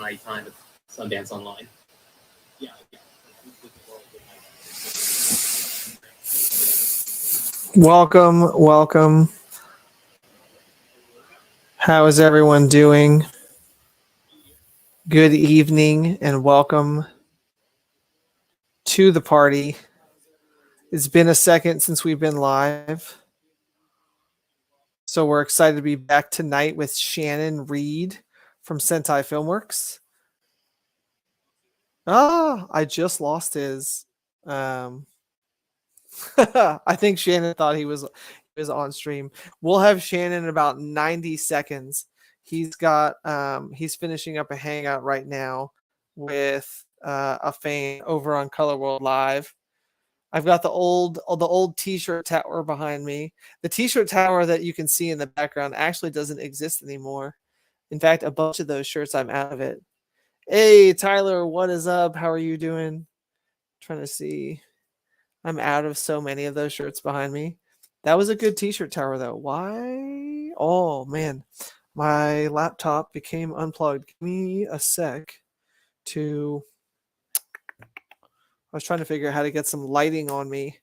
nighttime at Sundance Online. Yeah. Welcome. How is everyone doing? Good evening and welcome to the party. It's been a second since we've been live. So we're excited to be back tonight with Shannon Reed from Sentai Filmworks. I just lost his. I think Shannon thought he was on stream. We'll have Shannon in about 90 seconds. He's finishing up a hangout right now with a fan over on Color World Live. I've got the old t-shirt tower behind me. The t-shirt tower that you can see in the background actually doesn't exist anymore. In fact, a bunch of those shirts, I'm out of it. Hey, Tyler, what is up? How are you doing? Trying to see. I'm out of so many of those shirts behind me. That was a good t-shirt tower, though. Why? Oh, man. My laptop became unplugged. Give me a sec to... I was trying to figure out how to get some lighting on me.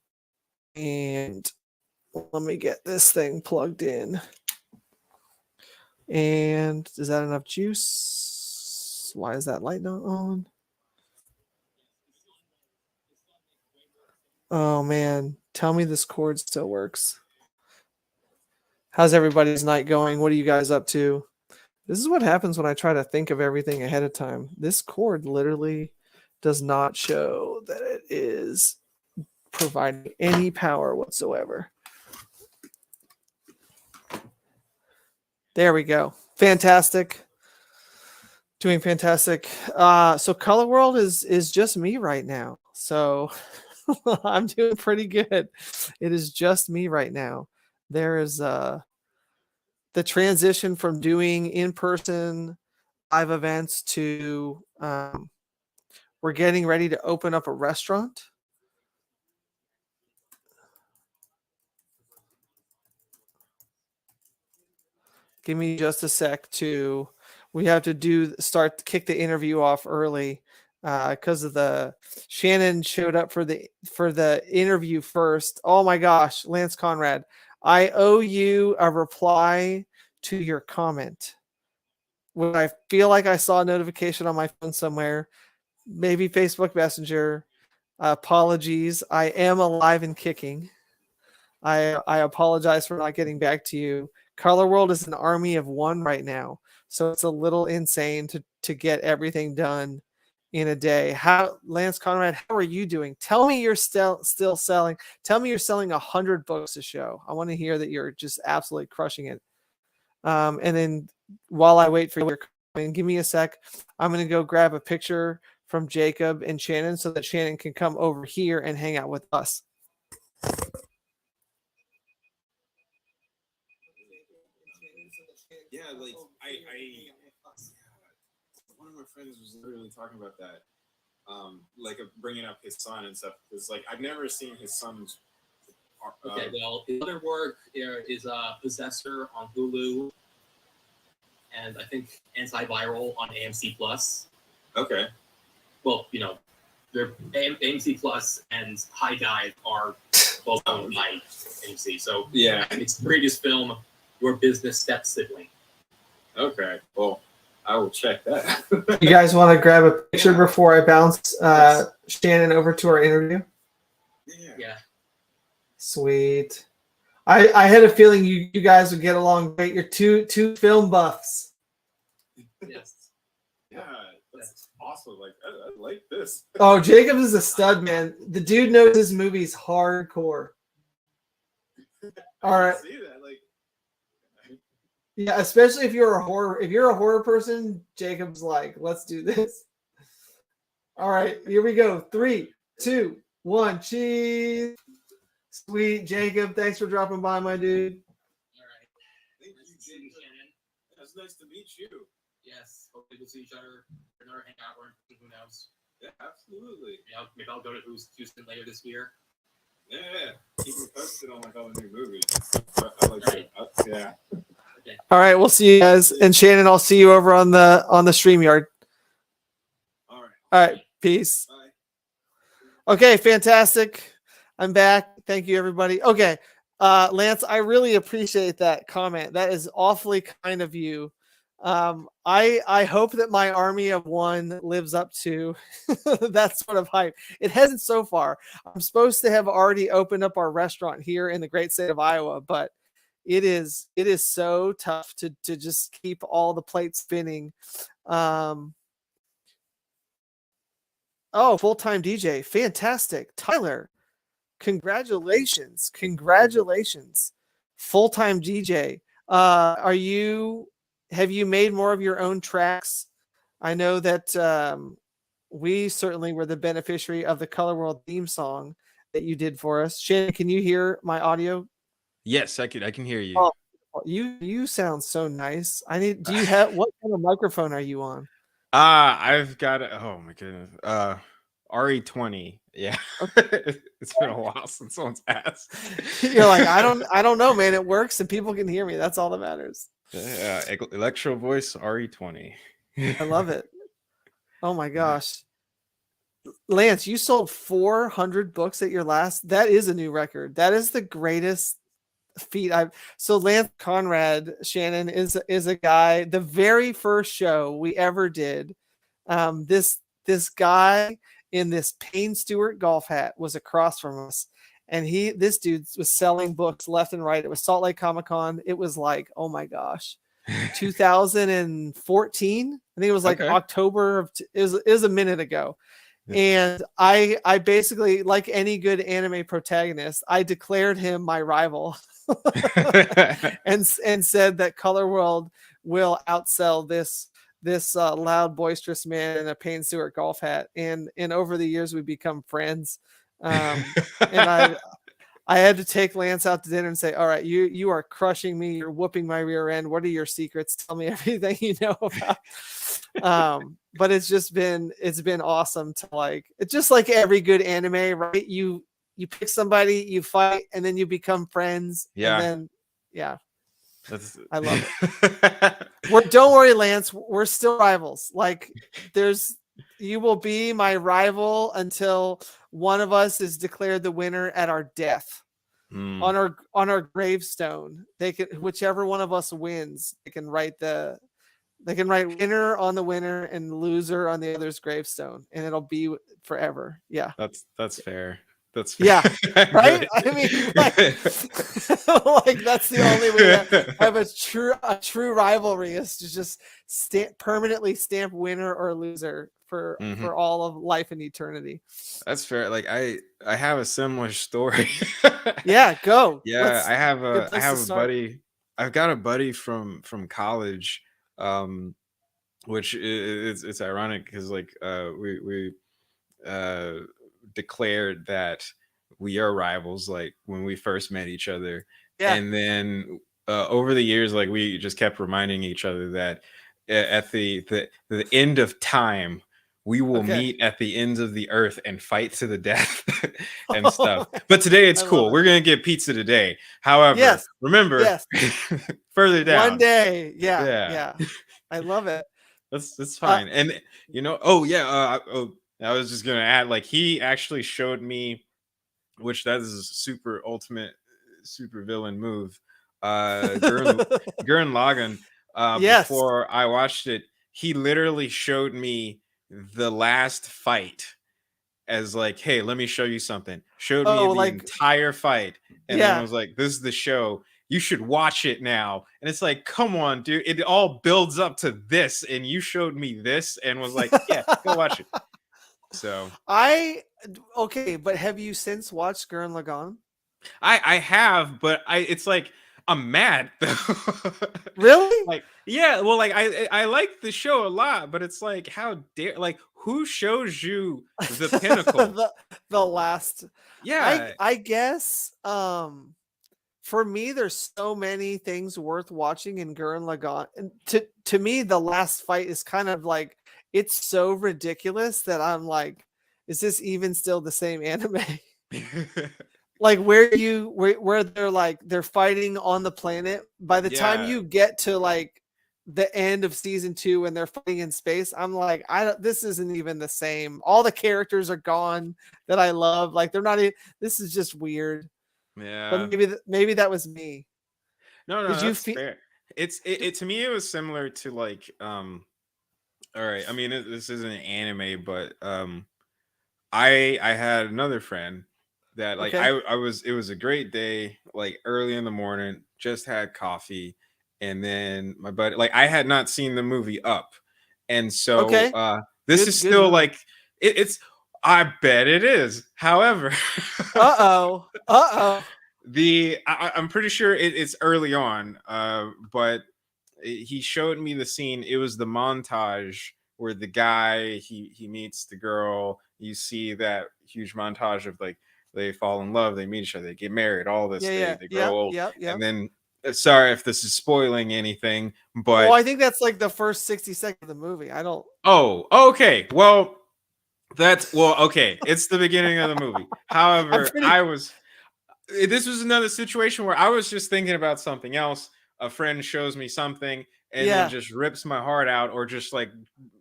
And let me get this thing plugged in. And is that enough juice? Why is that light not on? Oh, man. Tell me this cord still works. How's everybody's night going? What are you guys up to? This is what happens when I try to think of everything ahead of time. This cord literally does not show that it is providing any power whatsoever. There we go. Fantastic. Doing fantastic. So Color World is just me right now. So I'm doing pretty good. It is just me right now. There is the transition from doing in-person live events to we're getting ready to open up a restaurant. Give me just a sec to, we have to kick the interview off early because of the Shannon showed up for the interview first. Oh my gosh, Lance Conrad, I owe you a reply to your comment. When I feel like I saw a notification on my phone somewhere, maybe Facebook Messenger. Apologies. I am alive and kicking. I apologize for not getting back to you. Color World is an army of one right now, so it's a little insane to get everything done in a day. Lance Conrad, how are you doing? Tell me you're still selling. Tell me you're selling 100 books a show. I want to hear that you're just absolutely crushing it. And then while I wait for your comment, give me a sec. I'm going to go grab a picture from Jacob and Shannon so that Shannon can come over here and hang out with us. Yeah, like one of my friends was literally talking about that, bringing up his son and stuff. Because I've never seen his son's. Okay, well, his other work is Possessor on Hulu, and I think Antiviral on AMC Plus. Okay. Well, they're AMC Plus and High Dive are both owned by AMC. So yeah, it's the greatest film, Your Business Step Sibling. Okay, well, I will check that. You guys want to grab a picture before I bounce Shannon over to our interview? Yeah. Sweet. I had a feeling you guys would get along great. You're two film buffs. Yes. Yeah, that's awesome. I like this. Oh, Jacobs is a stud, man. The dude knows his movies hardcore. All right. See that, Yeah, especially if you're a horror person, Jacob's like, let's do this. All right, here we go. 3, 2, 1, cheese. Sweet, Jacob. Thanks for dropping by, my dude. All right. Thank you, Shannon. It's nice to meet you. Yes. Hopefully we'll see each other for another hangout or who knows. Yeah, absolutely. Maybe I'll go to Houston later this year. Yeah. Keep me posted on all the new movies. I like that. Yeah. Okay. All right, we'll see you guys. And Shannon, I'll see you over on the StreamYard. All right. Peace. Bye. Okay. Fantastic. I'm back. Thank you, everybody. Okay. Lance, I really appreciate that comment. That is awfully kind of you. I hope that my army of one lives up to that sort of hype. It hasn't so far. I'm supposed to have already opened up our restaurant here in the great state of Iowa, but it is so tough to just keep all the plates spinning. Oh, full-time DJ. Fantastic. Tyler, congratulations. Full-time DJ. Have you made more of your own tracks? I know that we certainly were the beneficiary of the Color World theme song that you did for us. Shannon, can you hear my audio? Yes, I can hear you. Oh, you sound so nice. Do you have, what kind of microphone are you on? I've got oh my goodness. RE20. Yeah. It's been a while since someone's asked. You're like, I don't know, man. It works and people can hear me. That's all that matters. Yeah, Electro Voice RE20. I love it. Oh my gosh. Lance, you sold 400 books at your last. That is a new record. That is the greatest feat so Lance Conrad, Shannon, is a guy. The very first show we ever did, this guy in this Payne Stewart golf hat was across from us, and this dude was selling books left and right. It was Salt Lake Comic-Con. It was like, oh my gosh, 2014. I think it was like October of it was a minute ago. And I basically, like any good anime protagonist, I declared him my rival and said that Color World will outsell this loud, boisterous man in a Payne Stewart golf hat. And over the years, we've become friends. And I had to take Lance out to dinner and say, all right, you are crushing me. You're whooping my rear end. What are your secrets? Tell me everything you know about. But it's been awesome to it's just like every good anime, right? You pick somebody, you fight, and then you become friends. Yeah. And then, yeah. I love it. Don't worry, Lance. We're still rivals. You will be my rival until one of us is declared the winner at our death. On our gravestone. Whichever one of us wins, they can write winner on the winner and loser on the other's gravestone, and it'll be forever. Yeah. That's fair. That's fair. Yeah. Right? I mean, that's the only way to have a true rivalry is to just permanently stamp winner or loser for all of life and eternity. That's fair. I have a similar story. Yeah, go. Yeah, I have a buddy. I've got a buddy from college, which it's ironic because we declared that we are rivals when we first met each other. Yeah. And then over the years, we just kept reminding each other that at the end of time, we will meet at the ends of the earth and fight to the death and stuff. But today it's cool. We're going to get pizza today. However, remember, further down. One day. Yeah. I love it. That's fine. And, I was just going to add, he actually showed me, which that is a super ultimate, super villain move. Gurren Lagann, before I watched it, he literally showed me the last fight as hey, let me show you something. Showed me the entire fight. And then I was like, this is the show. You should watch it now. And it's come on, dude. It all builds up to this. And you showed me this and was like, yeah, go watch it. So but have you since watched Gurren Lagann? I have, but I'm mad though. Really? I like the show a lot, but it's how dare who shows you the pinnacle? the last. Yeah. I guess for me there's so many things worth watching in Gurren Lagann. And to me the last fight is kind of it's so ridiculous that I'm is this even still the same anime? Where they're they're fighting on the planet. By the time you get to the end of season 2 when they're fighting in space, I'm like, this isn't even the same. All the characters are gone that I love. Like they're not even, this is just weird. Yeah. But maybe that was me. No, Did you that's feel fair. It to me it was similar to like all right, I mean this isn't an anime, but I had another friend that like okay? I was it was a great day, like early in the morning, just had coffee, and then my buddy, like I had not seen the movie Up, and so Okay. this Good- is good still movie. like it's I bet it is. However, Uh-oh. I'm pretty sure it's early on, but he showed me the scene. It was the montage where the guy he meets the girl. You see that huge montage of like they fall in love, they meet each other, they get married, all this, Yeah. they grow old, Yep. and then sorry if this is spoiling anything, but Well, I think that's like the first 60 seconds of the movie. I don't. oh, okay, well okay, it's the beginning of the movie. However, this was another situation where I was just thinking about something else. A friend shows me something and then just rips my heart out, or just like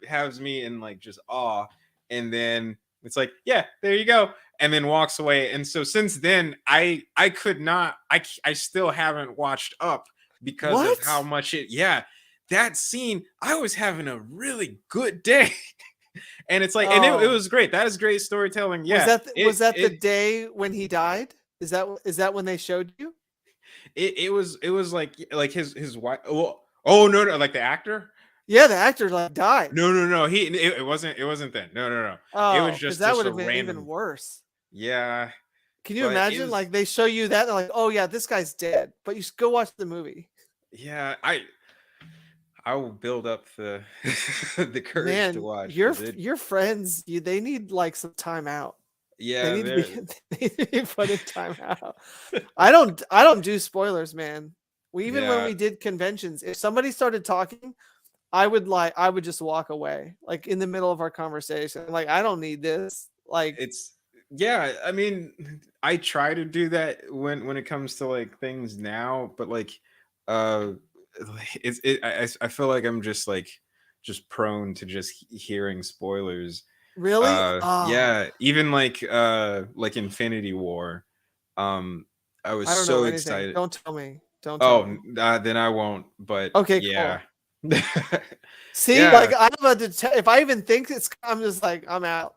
has me in like just awe, and then it's like, yeah, there you go, and then walks away. And so since then I could not, I still haven't watched Up because of how much that scene, I was having a really good day. And it's like, and it was great. That is great storytelling. Yeah. Was that the day when he died? Is that when they showed you? It was like his wife. Oh no, like the actor. Yeah, the actor like died. No. It wasn't then. No. Oh, it was just that would have a been random. even worse. Yeah. Can you imagine? Like they show you that, they're like, oh yeah, this guy's dead, but you go watch the movie. Yeah, I will build up the the courage to watch. Your friends, they need like some time out. Yeah, they need to be put in time out. I don't do spoilers, man. When we did conventions, if somebody started talking, I would just walk away, like in the middle of our conversation. Like, I don't need this. Like, I mean, I try to do that when it comes to like things now, but like I feel like I'm just prone to just hearing spoilers. Really? Yeah, even like Infinity War. I was I don't so know anything. excited. Don't tell me. Don't tell me. Then I won't. But okay, yeah. Cool. See, Yeah. like if I even think I'm just like, I'm out.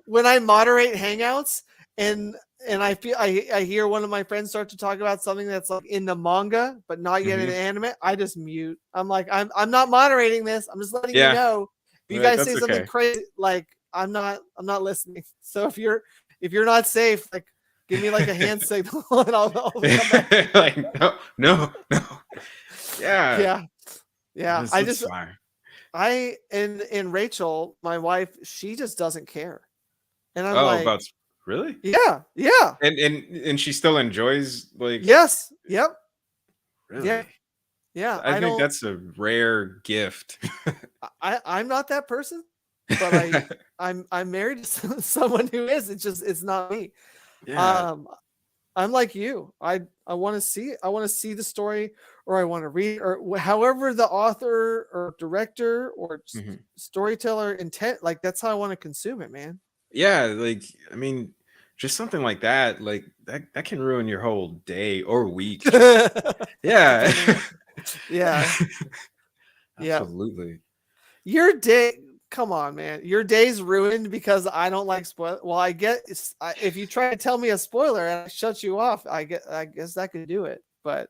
when I moderate hangouts and I feel I hear one of my friends start to talk about something that's like in the manga but not yet in anime, I just mute. I'm like, I'm not moderating this. I'm just letting you know. If you guys say something crazy, like I'm not listening. So if you're not safe, like give me like a hand signal and I'll come back. Like no. Yeah. I just and Rachel, my wife, she just doesn't care. And I'm like, about really? Yeah. And she still enjoys like yes. Yep. Really? Yeah. I think that's a rare gift. I'm not that person, but I'm married to someone who is. It's not me. Yeah. I'm like you. I want to see the story, or I want to read, or however the author or director or storyteller intent, like that's how I want to consume it, man. Yeah, like I mean, just something like that, like that can ruin your whole day or week. Yeah. Yeah. Absolutely. Your day, come on, man. Your day's ruined because I don't like spoil. Well, I get if you try to tell me a spoiler and I shut you off, I guess that could do it. But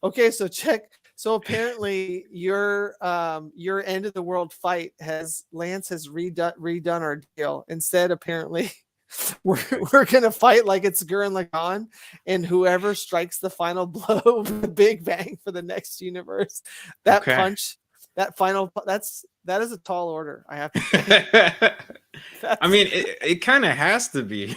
okay, so apparently your end of the world fight Lance has redone our deal. Instead, apparently we're gonna fight like it's Gurren Lagann, and whoever strikes the final blow, the Big Bang for the next universe, that punch. That is a tall order. I have to say. I mean, it kind of has to be.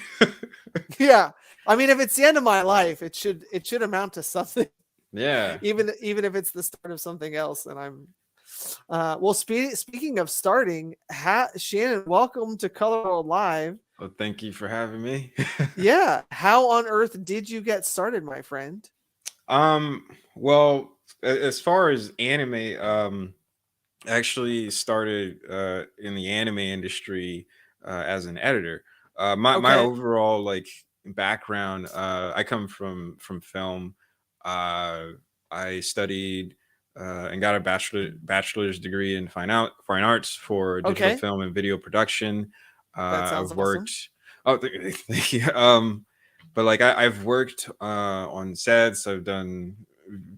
Yeah, I mean, if it's the end of my life, it should amount to something. Yeah. Even if it's the start of something else, and I'm. Well, speaking of starting, Shannon, welcome to Color World Live. Well, thank you for having me. Yeah, how on earth did you get started, my friend? Well, as far as anime, I actually started in the anime industry as an editor. My Okay. overall like background, I come from film. Uh, I studied and got a bachelor's degree in fine arts for digital Okay. film and video production. That I've sounds awesome. worked. Oh, thank you. But like I've worked on sets. I've done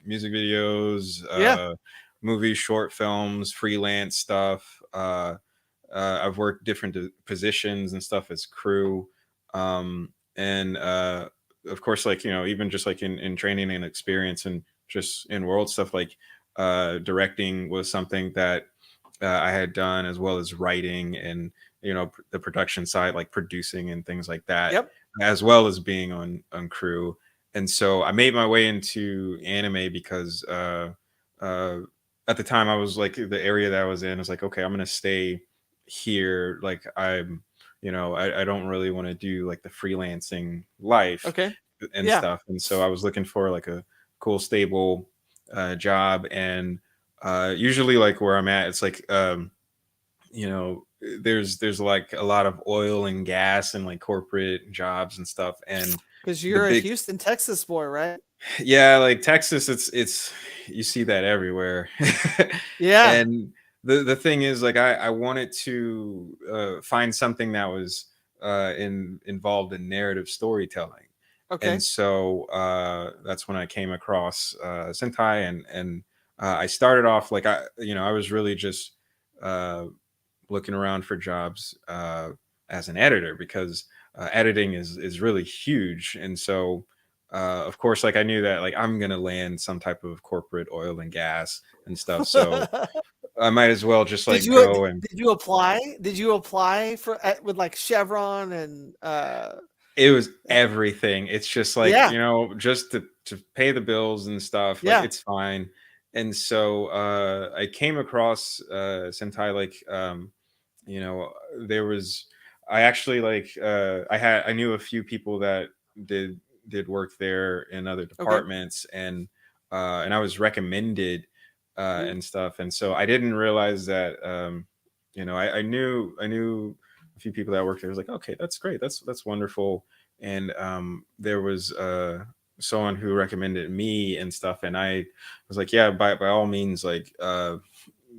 music videos. Yeah. Movies, short films, freelance stuff. I've worked different positions and stuff as crew, and of course, like even just like in training and experience and just in world stuff, like directing was something that I had done, as well as writing and the production side, like producing and things like that, Yep. as well as being on crew. And so I made my way into anime because uh, at the time I was like the area that I was in is like, okay, I'm gonna stay here. Like I don't really want to do like the freelancing life Okay. and Yeah. stuff. And so I was looking for like a cool, stable job. And usually like where I'm at, it's like there's like a lot of oil and gas and like corporate jobs and stuff. And Because the you're a big Houston, Texas boy, right? yeah, like Texas, it's you see that everywhere. Yeah. And the thing is, like, I wanted to find something that was involved in narrative storytelling. And Okay. so that's when I came across Sentai, and I started off like I was really just uh looking around for jobs as an editor, because editing is really huge. And so of course, like I knew that like I'm gonna land some type of corporate oil and gas and stuff, so I might as well just Did like you go. And did you apply? Did you apply with like Chevron and it was everything. It's just like, yeah, just to pay the bills and stuff, like yeah, it's fine. And so I came across Sentai, like you know there was I actually like I knew a few people that did work there in other okay. departments, and I was recommended Mm. and stuff. And so I didn't realize that I knew a few people that worked there. I was like, okay, that's great, that's wonderful. And there was someone who recommended me and stuff, and I was like, yeah, by all means, like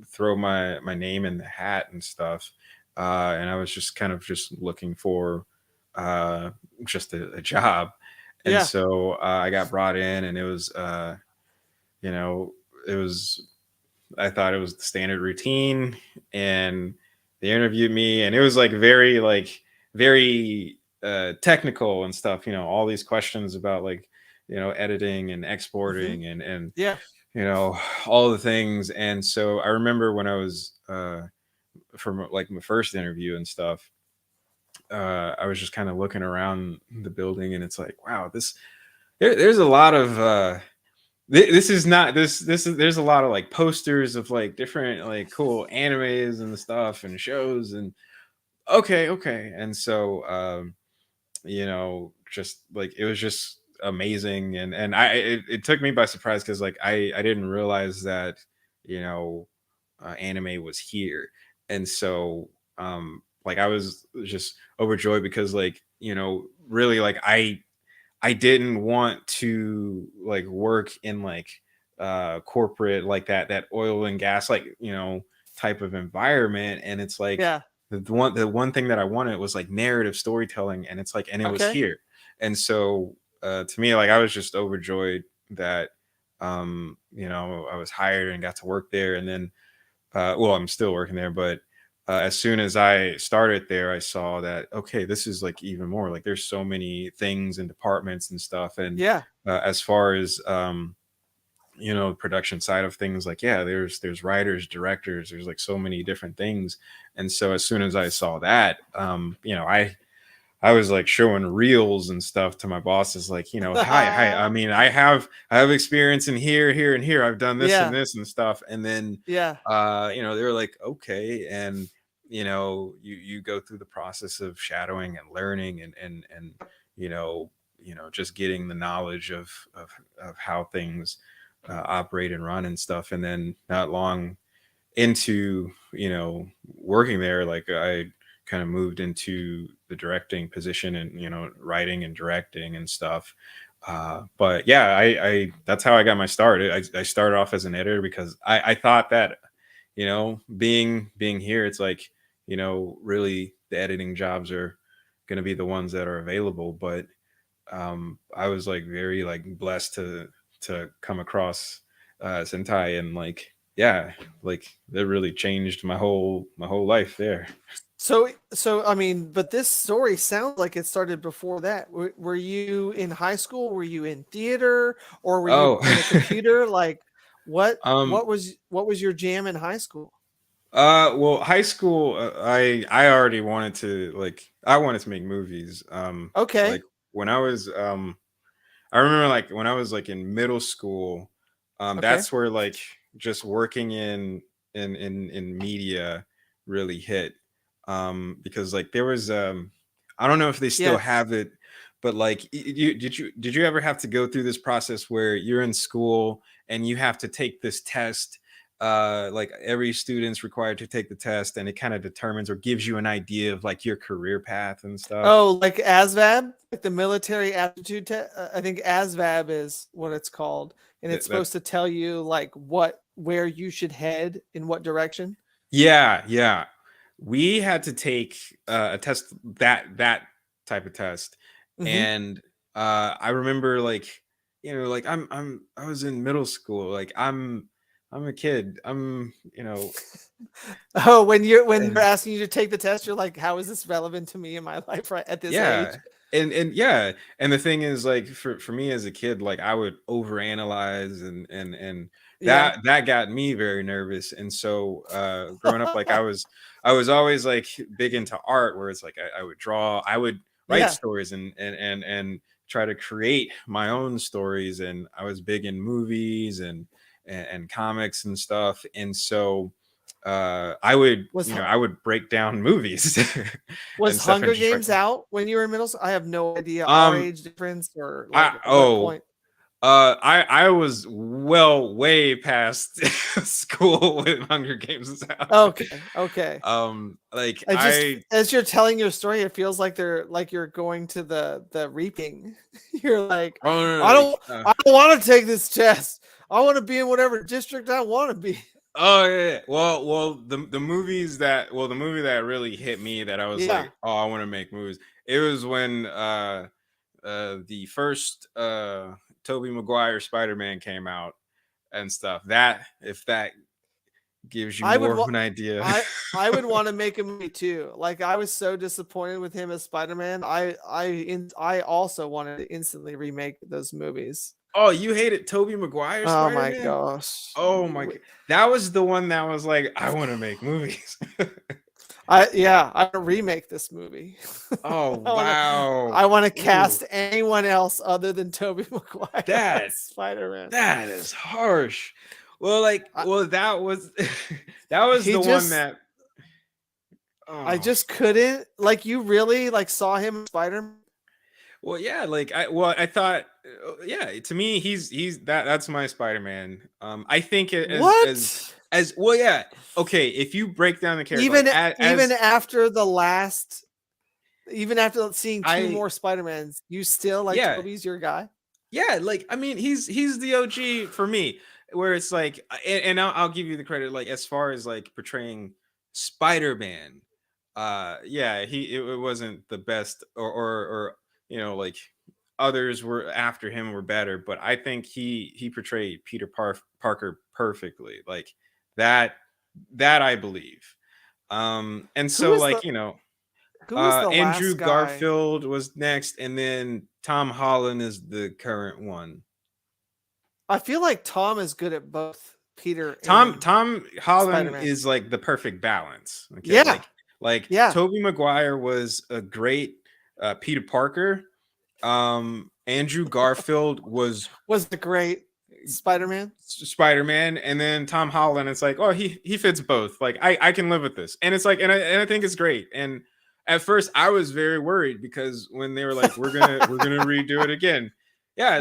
throw my name in the hat and stuff. And I was just kind of just looking for uh, just a job. And Yeah. so I got brought in, and it was you know it was I thought it was the standard routine. And they interviewed me, and it was very technical and stuff. All these questions about like editing and Hmm. exporting and Yeah. you know all the things. And so I remember when I was from like my first interview and stuff, I was just kind of looking around the building, and it's like, wow, there's a lot of this is not this is there's a lot of like posters of like different like cool animes and stuff and shows. And okay. And so just like it was just amazing. And it took me by surprise, because like I didn't realize that you know anime was here. And so like I was just overjoyed, because like really like I didn't want to like work in like corporate, like that oil and gas, like type of environment. And it's like Yeah. the one thing that I wanted was like narrative storytelling, and it's like, and it was Okay. here. And so to me, like I was just overjoyed that I was hired and got to work there. And then well, I'm still working there, but as soon as I started there, I saw that okay, this is like even more. Like there's so many things and departments and stuff. And Yeah. as far as production side of things, like yeah, there's writers, directors, there's like so many different things. And so as soon as I saw that, I was like showing reels and stuff to my bosses, like, hi. I mean, I have experience in here, and here. I've done this and Yeah. this and stuff. And then, Yeah. they were like, okay. And, you go through the process of shadowing and learning and, just getting the knowledge of how things operate and run and stuff. And then not long into working there, like I kind of moved into the directing position and writing and directing and stuff. But yeah, I that's how I got my start. I started off as an editor because I thought that being here, it's like really the editing jobs are going to be the ones that are available. But I was like very like blessed to come across Sentai, and like yeah, like that really changed my whole life there. So I mean, but this story sounds like it started before that. Were you in high school? Were you in theater, or were you in a computer? Like, what was your jam in high school? Well, high school, I already wanted to I wanted to make movies. Okay. Like when I was I remember like when I was like in middle school, Okay. that's where like just working in media really hit. Because like there was I don't know if they still Yes. have it, but like did you ever have to go through this process where you're in school and you have to take this test? Like every student's required to take the test, and it kind of determines or gives you an idea of like your career path and stuff. Oh, like ASVAB, like the military aptitude test. I think ASVAB is what it's called, and it's supposed to tell you like where you should head in what direction. Yeah. We had to take a test, that type of test. Mhm. And I remember like like I was in middle school, like I'm a kid. Oh, when they're asking you to take the test, you're like, how is this relevant to me in my life right at this age? And yeah, and the thing is, like for me as a kid, like I would overanalyze and that got me very nervous. And so growing up, like I was always like big into art, where it's like I would draw, I would write stories and try to create my own stories. And I was big in movies and comics and stuff. And so I would I would break down movies. Was Hunger Games out when you were in middle school? I have no idea our age difference or like what point. I was way past school when Hunger Games was out. Okay. Like as you're telling your story, it feels like you're going to the reaping. You're like, I don't want to take this test. I want to be in whatever district I want to be. Oh yeah. Well, the movie that really hit me, that I was like, oh, I want to make movies. It was when the first Tobey Maguire Spider-Man came out and stuff. That, if that gives you more of an idea. I would want to make a movie too. Like I was so disappointed with him as Spider-Man. I also wanted to instantly remake those movies. Oh, you hated Tobey Maguire Spider-Man? Oh my gosh. Oh my god. That was the one that was like, I want to make movies. I want to remake this movie. Oh wow. I want to cast anyone else other than Tobey Maguire. That's Spider-Man. That is harsh. Well, that was the one that I just couldn't. Like, you really like saw him in Spider-Man? Well, yeah, I thought, to me, that's my Spider-Man. I think as well, yeah. Okay, if you break down the character, even after seeing two more Spider-Mans, you still like Tobey's your guy? Yeah, like I mean, he's the OG for me. Where it's like, and I'll give you the credit, like as far as like portraying Spider-Man, it wasn't the best, or like others were after him were better, but I think he portrayed Peter Parker perfectly, like that I believe. And so like Andrew Garfield was next, and then Tom Holland is the current one. I feel like Tom is good at both. Tom Holland is like the perfect balance. Okay? Yeah. Tobey Maguire was a great Peter Parker. Andrew Garfield was the great Spider-Man, and then Tom Holland, it's like, oh, he fits both. Like I can live with this, and it's like, and I think it's great. And at first I was very worried, because when they were like, we're gonna redo it again, Yeah,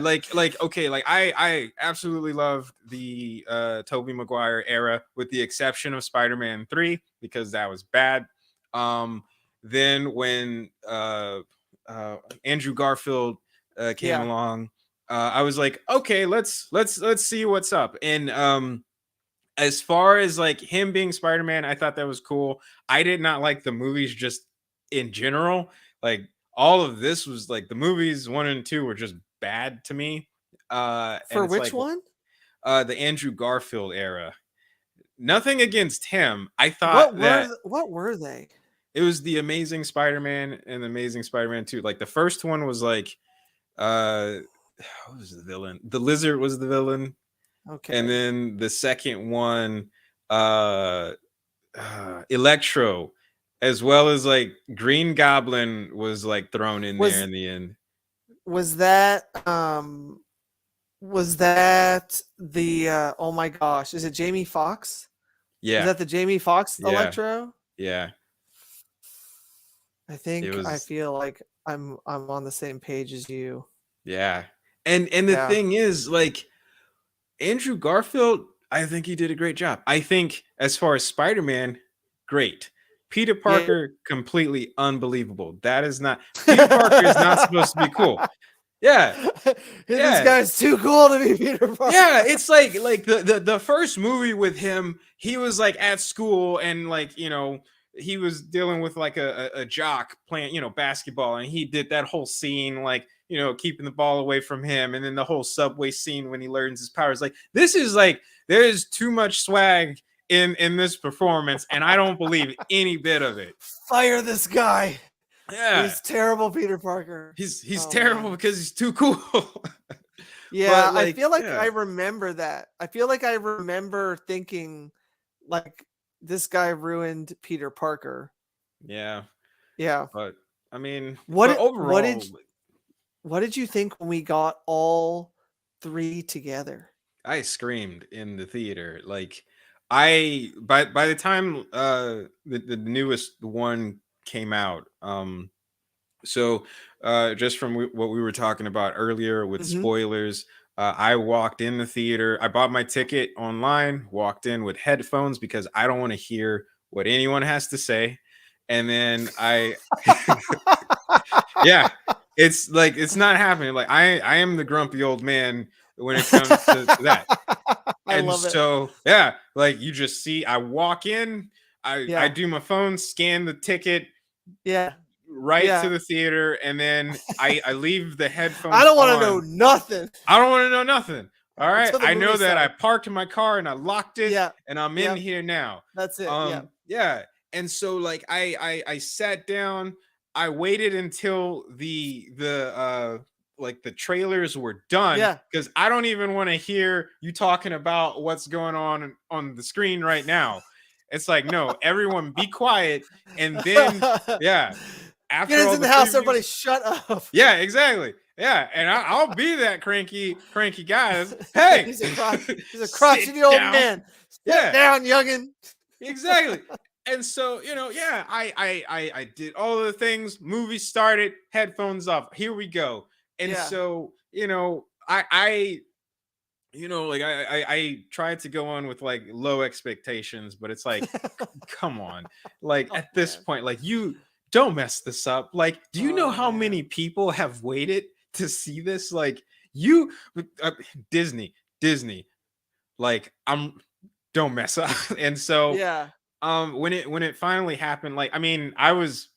okay, like I absolutely loved the Tobey Maguire era, with the exception of Spider-Man 3, because that was bad. Then when Andrew Garfield came Yeah. along, I was like, okay, let's see what's up. And as far as like him being Spider-Man, I thought that was cool. I did not like the movies just in general. Like, all of this was like, the movies 1 and 2 were just bad to me. And For it's which like one? the Andrew Garfield era. Nothing against him. I thought that What were they? it was the Amazing Spider-Man and the Amazing Spider-Man 2. Like, the first one was like what was the villain? The Lizard was the villain. Okay. And then the second one, Electro, as well as like Green Goblin was like thrown in there in the end. Was that the oh my gosh, is it Jamie Foxx? Yeah. Is that the Jamie Foxx Yeah. Electro? Yeah. I think It was, I feel like I'm on the same page as you. yeah. And the Yeah. thing is, like, Andrew Garfield, I think he did a great job. I think as far as Spider-Man, great. Peter Parker, completely unbelievable. That is not, Peter Parker is not supposed to be cool. Yeah. This guy's too cool to be Peter Parker. Yeah, it's like the first movie with him, he was like at school, and like, you know, he was dealing with like a jock playing, you know, basketball, and he did that whole scene, like, you know, keeping the ball away from him, and then the whole subway scene when he learns his powers. Like, this is like, there is too much swag in this performance, and I don't believe any bit of it. Fire this guy. Yeah, He's terrible, Peter Parker. He's Oh, terrible, man. because he's too cool. Yeah, But, I feel like yeah. I remember that. I feel like I remember thinking, like, this guy ruined Peter Parker. Yeah, Yeah. but I mean, What but did- overall, what did- What did you think when we got all three together? I screamed in the theater. Like, I by the time the newest one came out, so just from what we were talking about earlier with Mhm. spoilers, I walked in the theater. I bought my ticket online, walked in with headphones because I don't want to hear what anyone has to say. And then yeah, it's like, it's not happening. Like, I am the grumpy old man when it comes to that. I And love it. so, yeah, like, you just see, I walk in, I Yeah. do my phone, scan the ticket Yeah. right Yeah. to the theater, and then I leave the headphones. I don't want to on. know nothing. I don't want to know nothing. All right. Until the I know movie that I starts. parked my car and I locked it, Yeah. and I'm Yep. in here now. That's it. Yeah. Yeah. And so, like, I sat down, I waited until the like the trailers were done, Yeah. because I don't even want to hear you talking about what's going on the screen right now. It's like, no, everyone be quiet. And then, yeah, after Get all in the the house, previews- everybody shut up. yeah, exactly. Yeah, and I'll be that cranky guy. Hey, He's a crotchety old man. Sit Yeah. down, youngin. Exactly. And so, you know, yeah, I did all of the things. Movie started, headphones off. Here we go. And Yeah. so, you know, I you know, like, I tried to go on with like low expectations, but it's like, come on. Like, Oh, at this man. point, like, you don't mess this up. Like, do you know Oh, how man. many people have waited to see this? Like, you Disney, like, don't mess up. And so, Yeah. when it finally happened, like, I mean, I was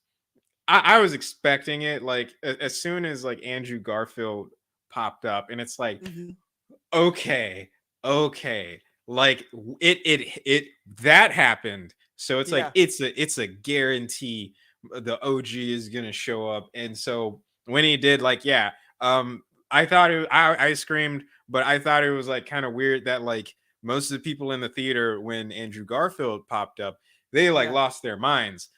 expecting it. Like, as soon as like Andrew Garfield popped up, and it's like, Mhm. okay, like, it that happened. So it's Yeah. like, it's a guarantee the OG is gonna show up. And so when he did, like, yeah, I thought I screamed, but I thought it was like kind of weird that like most of the people in the theater, when Andrew Garfield popped up, they like Yeah. lost their minds.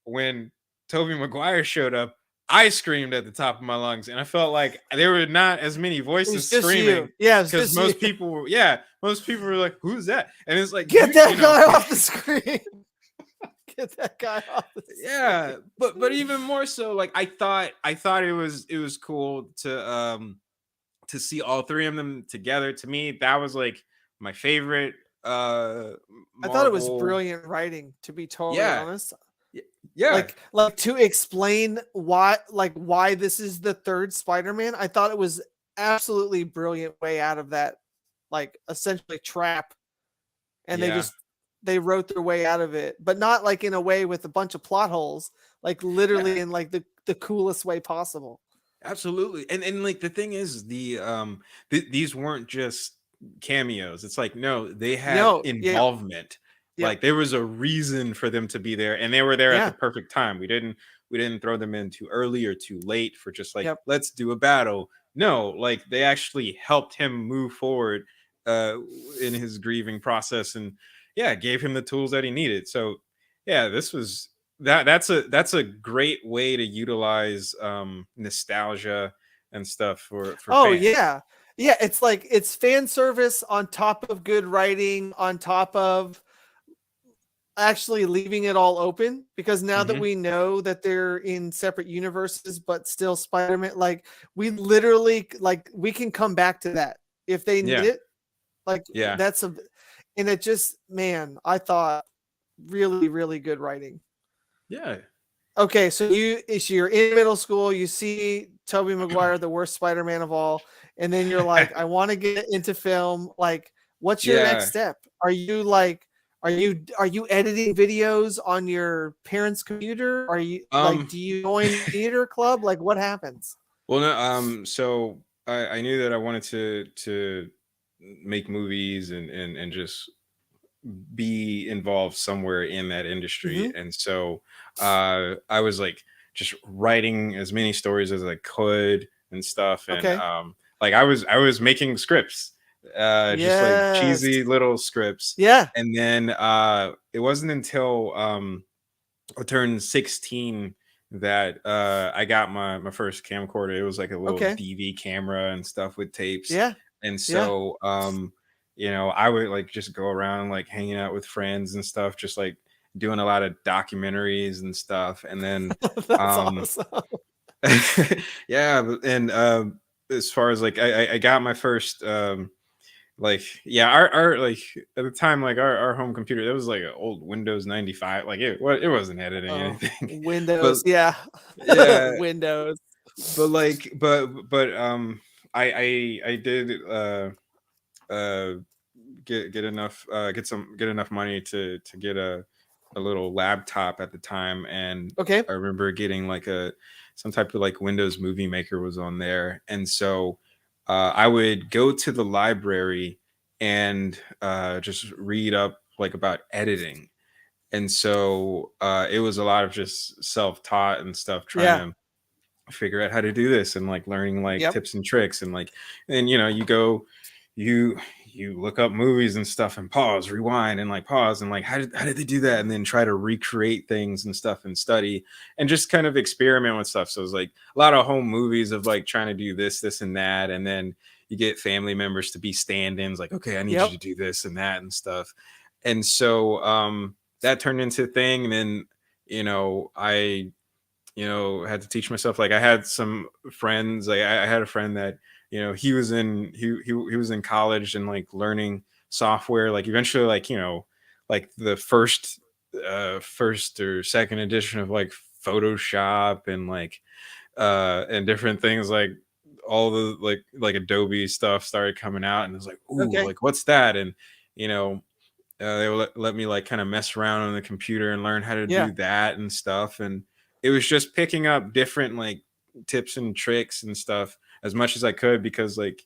When Tobey Maguire showed up, I screamed at the top of my lungs, and I felt like there were not as many It voices was just screaming, you. Yeah, it was because just most you. people were like, "Who's that?" And it's like, Get you that know, guy off the screen. Get that guy off the screen. yeah, but even more so, like, I thought it was cool to to see all three of them together, to me, that was like my favorite I Marvel. thought it was brilliant writing, to be totally honest. Yeah. Like to explain why this is the third Spider-Man. I thought it was absolutely brilliant way out of that, like essentially trap. And they wrote their way out of it, but not like in a way with a bunch of plot holes, like literally in like the coolest way possible. Absolutely. And like the thing is, these weren't just cameos. It's like, no, they had involvement. Like there was a reason for them to be there, and they were there at the perfect time. We didn't throw them in too early or too late for just like, let's do a battle. No, like they actually helped him move forward in his grieving process, and gave him the tools that he needed. So this was that's a great way to utilize nostalgia and stuff for fans. It's like it's fan service on top of good writing, on top of actually leaving it all open, because now that we know that they're in separate universes but still Spider-Man, like we literally, like we can come back to that if they need it. Like that's and it just, man, I thought really, really good writing. Okay, so you're in middle school, you see Tobey Maguire, the worst Spider-Man of all, and then you're like, I want to get into film. Like, what's your next step? Are you editing videos on your parents' computer? Are you like, do you join theater club? Like, what happens? Well, no, so I knew that I wanted to make movies and just be involved somewhere in that industry. And so I was like just writing as many stories as I could and stuff. And like I was making scripts, just like cheesy little scripts. And then it wasn't until I turned 16 that I got my first camcorder. It was like a little DV camera and stuff with tapes. And so you know, I would like just go around like hanging out with friends and stuff, just like doing a lot of documentaries and stuff. And then That's awesome. And as far as like I got my first like our like at the time, like our home computer, it was like an old Windows 95. Like it wasn't editing anything. Windows, Windows. But like I did get enough money to get a little laptop at the time, and I remember getting like some type of like Windows Movie Maker was on there, and so I would go to the library and just read up like about editing, and so it was a lot of just self-taught and stuff, trying to figure out how to do this and like learning like tips and tricks, and like, and you know, you look up movies and stuff and pause, rewind, and like pause and like how did they do that, and then try to recreate things and stuff and study and just kind of experiment with stuff. So it's like a lot of home movies of like trying to do this and that, and then you get family members to be stand-ins, like, okay, I need you to do this and that and stuff. And so that turned into a thing. And then, you know, I had to teach myself. Like I had some friends, like I had a friend that, you know, he was in college and like learning software, like eventually, like, you know, like the first or second edition of like Photoshop and like and different things, like all the like Adobe stuff started coming out, and it's like, ooh, like what's that? And you know, they would let me like kind of mess around on the computer and learn how to do that and stuff. And it was just picking up different like tips and tricks and stuff as much as I could, because like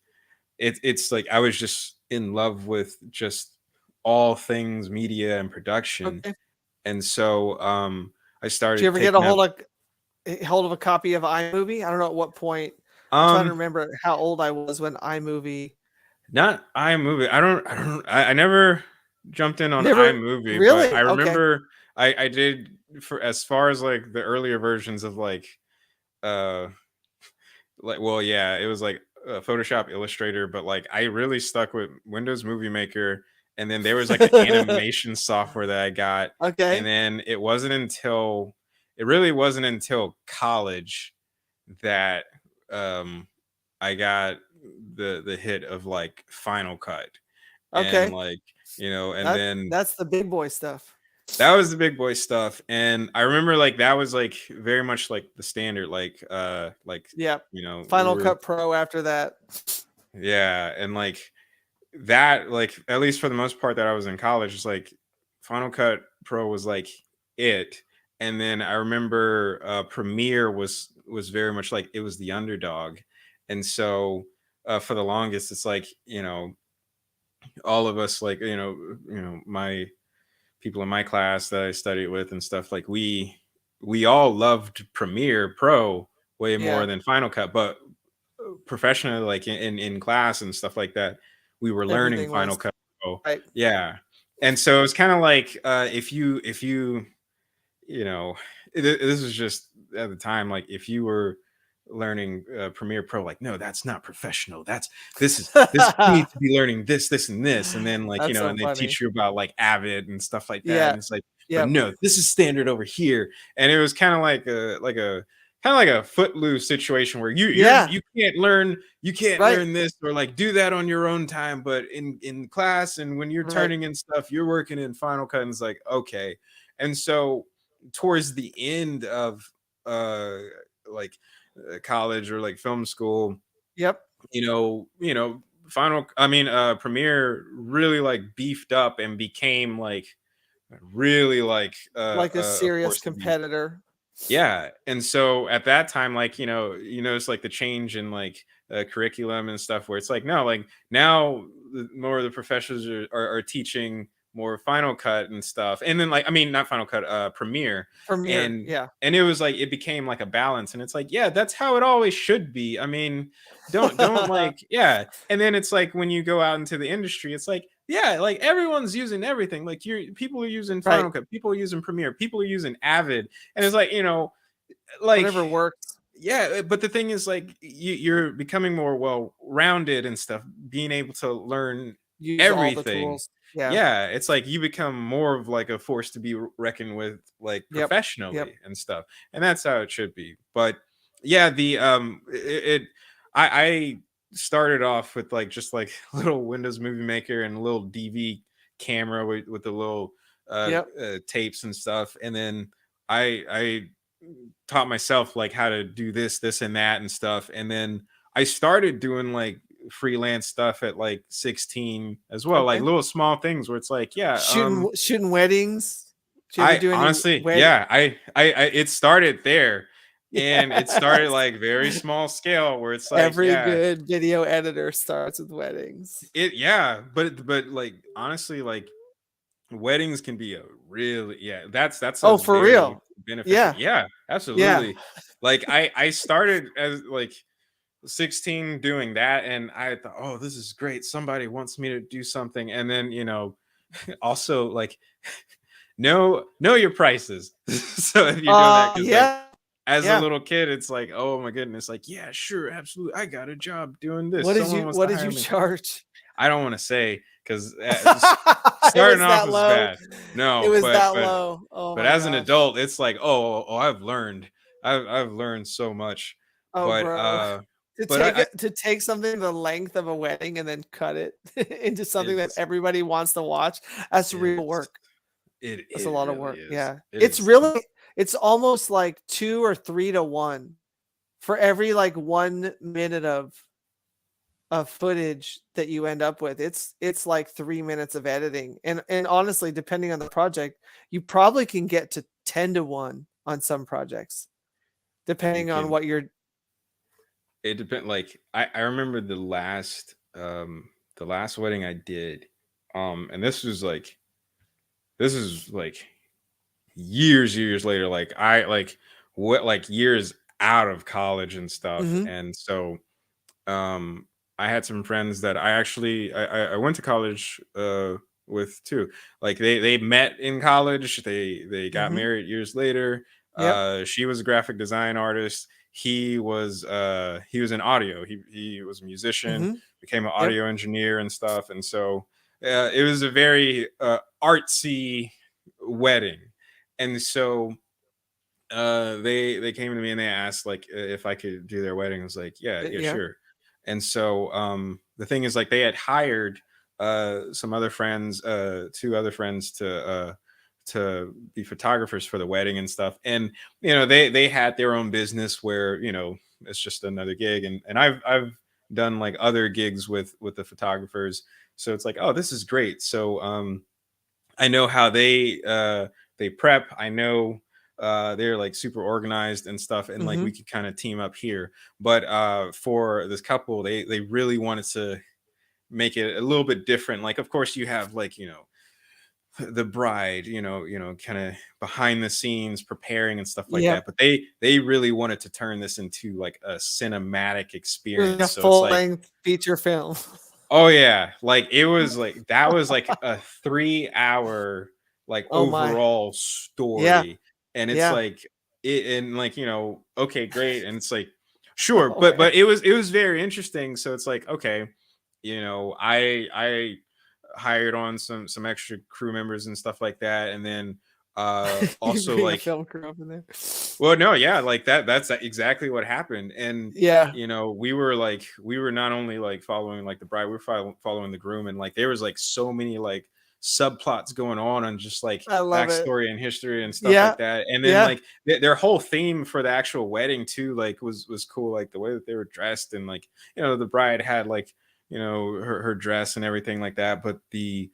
it's like I was just in love with just all things media and production. And so I started. Did you ever get a hold of a copy of iMovie? I don't know at what point. I'm trying to remember how old I was when iMovie. Not iMovie. I never jumped in on iMovie. Really? But I remember I did, for as far as like the earlier versions of like well, yeah, it was like Photoshop, Illustrator, but like I really stuck with Windows Movie Maker, and then there was like an animation software that I got. And then it really wasn't until college that I got the hit of like Final Cut, and Okay. like, you know, and then That's the big boy stuff. that was the big boy stuff. And I remember like that was like very much like the standard, like Yeah. you know, Final Cut Pro after that. yeah, and like that, like at least for the most part that I was in college, it's like Final Cut Pro was like it. And then I remember Premiere was very much like it was the underdog. And so for the longest, it's like, you know, all of us, like, you know, my people in my class that I studied with and stuff, like we all loved Premiere Pro way Yeah. more than Final Cut, but professionally, like in class and stuff like that, we were learning Everything Final was Cut Pro. right. Yeah. And so it's kind of like if you you know, this is just at the time, like if you were learning Premiere Pro, like, no, that's not professional. This you need to be learning this and this, and then like, you That's know, so and they funny. teach you about like Avid and stuff like that, Yeah. and it's like, but Yep. no, this is standard over here. And it was kind of like a footloose situation where Yeah. you can't learn Right. learn this or like do that on your own time, but in class and when you're Right. turning in stuff, you're working in Final Cut, and it's like, okay. And so towards the end of like college or like film school, Yep. you know, Premiere really like beefed up and became like really like Like a a serious force to be. competitor. Yeah. And so at that time, like, you notice like the change in like curriculum and stuff where it's like, no, like now more of the professors are teaching more Final Cut and stuff. And then like, I mean, not Final Cut, Premiere. Premiere. Yeah. And it was like, it became like a balance. And it's like, yeah, that's how it always should be. I mean, don't like, yeah. And then it's like when you go out into the industry, it's like, yeah, like everyone's using everything. Like people are using Final Right. Cut, people are using Premiere, people are using Avid. And it's like, you know, like, Whatever works. yeah, but the thing is like you're becoming more well-rounded and stuff, being able to learn Use all the everything. tools. Yeah. Yeah, it's like you become more of like a force to be reckoned with, like Yep. professionally Yep. and stuff. And that's how it should be. But yeah, I started off with like just like little Windows Movie Maker and a little DV camera with the little Yep. tapes and stuff. And then I taught myself like how to do this and that and stuff. And then I started doing like freelance stuff at like 16 as well, like Okay. little small things where it's like, yeah, Shooting weddings. Did you ever I do any honestly, wedding? yeah, I it started there. And it started Yes. like very small scale where it's like, Every yeah, good video editor starts with weddings. yeah, but like honestly, like weddings can be a really, yeah, that's Oh, a for very real? beneficial. Yeah. Yeah, Yeah. absolutely. Like I started as like 16 doing that, and I thought, oh, this is great, somebody wants me to do something. And then, you know, also like know your prices. So if you're doing that, because like Yeah. as a Yeah. little kid, it's like, oh my goodness, like, yeah, sure, absolutely, I got a job doing this. What did Someone you wants what to did hire you me. charge? I don't want to say because It was starting off that was low. bad. It No, was but that low. Oh but my as an gosh. adult, it's like, oh, I've learned so much. Oh, But bro. but To take something the length of a wedding and then cut it into something that it's everybody wants to watch, that's real it's work. it That's a lot of really work. is. Yeah. It It's is. really it's almost like 2 or 3 to 1 for every like 1 minute of footage that you end up with. It's like 3 minutes of editing. And honestly, depending on the project, you probably can get to 10 to 1 on some projects, You depending on can. what you're It depends. Like I remember the last wedding I did, and this is like years later. Like I like what like years out of college and stuff. Mhm. And so I had some friends that I went to college with too. Like they met in college, they got Mhm. married years later. Yep. She was a graphic design artist. He was in audio. He was a musician, Mhm. became an Yep. audio engineer and stuff. And so it was a very artsy wedding. And so they came to me and they asked like if I could do their wedding. I was like, yeah, Yeah. sure. And so the thing is, like, they had hired some other friends, 2 other friends to be photographers for the wedding and stuff. And they had their own business where it's just another gig. And I've done like other gigs with the photographers, so it's like, oh, this is great. So I know how they prep. I know they're like super organized and stuff, and like Mhm. we could kind of team up here. But for this couple, they really wanted to make it a little bit different. Like, of course, you have like the bride, kind of behind the scenes preparing and stuff like Yep. that. But they really wanted to turn this into like a cinematic Like a experience. So it's full like, length feature film. oh yeah, like it was like that was like a 3 hour like Oh my. overall Yeah. story. And it's Yeah. like it and like, okay, great. And it's like, sure, Oh but man. it was very interesting. So it's like, okay, I hired on some extra crew members and stuff like that. And then You also bring a like, film crew up in there. well, no, yeah, like that's exactly what happened. And Yeah. we were not only like following like the bride, we were following the groom, and like there was like so many like subplots going on just like I love it. backstory and history and stuff Yeah. like that. And then Yeah. like their whole theme for the actual wedding too, like was cool, like the way that they were dressed. And like the bride had like her dress and everything like that, but the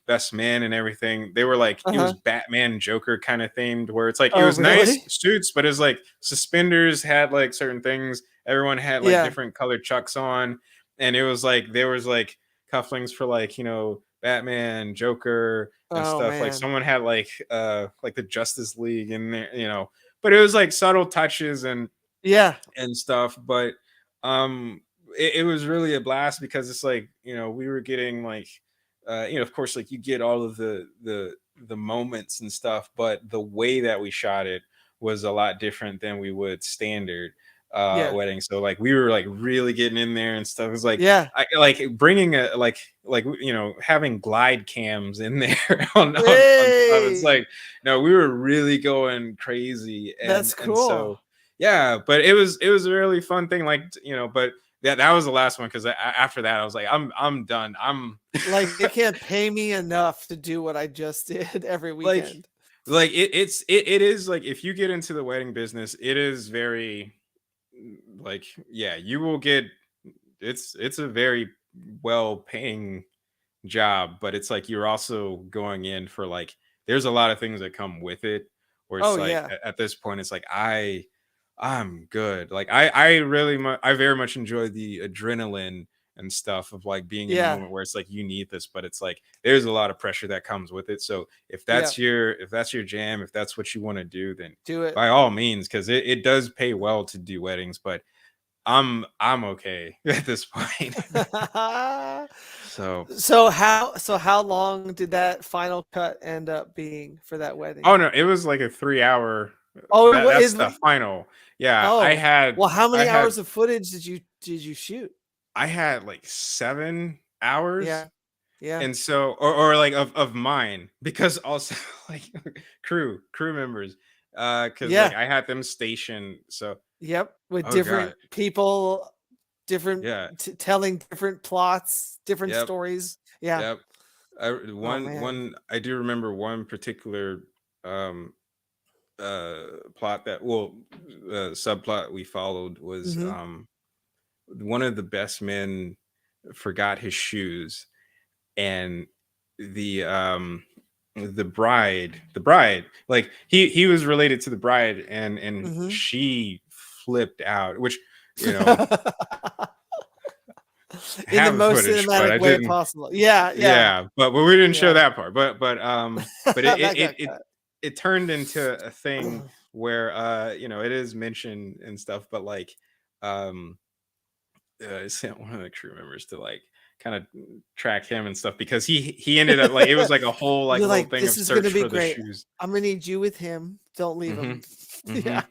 best man and everything, they were like, it was Uh-huh. Batman Joker kind of themed, where it's like it Oh was nice really? suits, but it's like suspenders had like certain things, everyone had like Yeah. different colored chucks on. And it was like there was like cufflinks for like Batman, Joker and Oh stuff. Like man. someone had like the Justice League in there, but it was like subtle touches Yeah. and stuff. But um it was really a blast, because it's like we were getting like of course, like you get all of the moments and stuff, but the way that we shot it was a lot different than we would standard Yeah. wedding. So like we were like really getting in there and stuff. It was like Yeah. I like bringing a like having glide cams in there on stuff. It's Hey, like, no, we were really going crazy. and that's and cool. so yeah, but it was a really fun thing, like but that was the last one, because after that I was like, I'm done. I'm Like they can't pay me enough to do what I just did every like weekend. it is like, if you get into the wedding business, it is very like, yeah, you will get, it's a very well paying job. But it's like you're also going in for like, there's a lot of things that come with it, where it's Oh like yeah. at this point it's like I'm good. Like I very much enjoy the adrenaline and stuff of like being in the Yeah. moment, where it's like you need this, but it's like there's a lot of pressure that comes with it. So if Yeah. that's your jam, if that's what you want to do, then Do it. by all means, because it does pay well to do weddings. But I'm okay at this point. So So how long did that final cut end up being for that wedding? oh no, it was like a 3 hour. Oh, That's the final. Yeah, oh well, how I many had hours of footage did you shoot? I had like 7 hours. Yeah. Yeah. And so, or like of mine, because also like crew members, because like Yeah. I had them stationed. So Yep. With oh god, different people, different yeah, telling different plots, different yep, stories. Yeah. yep. Oh man. One I do remember one particular um plot that, well, subplot we followed was Hmm. one of the best men forgot his shoes. And the bride, like he was related to the bride, and Hmm. she flipped out, which you know In the have the most footage, but cinematic I way didn't. possible. Yeah. Yeah. Yeah, but we didn't show Yeah. that part. But it That it got it, it, cut. it turned into a thing where it is mentioned and stuff. But like um I sent one of the crew members to like kind of track him and stuff, because he ended up like, it was like a whole like You're little like, thing this of is gonna search be for the great. shoes. I'm gonna need you with him. Don't leave Hmm. him. Hmm. Yeah.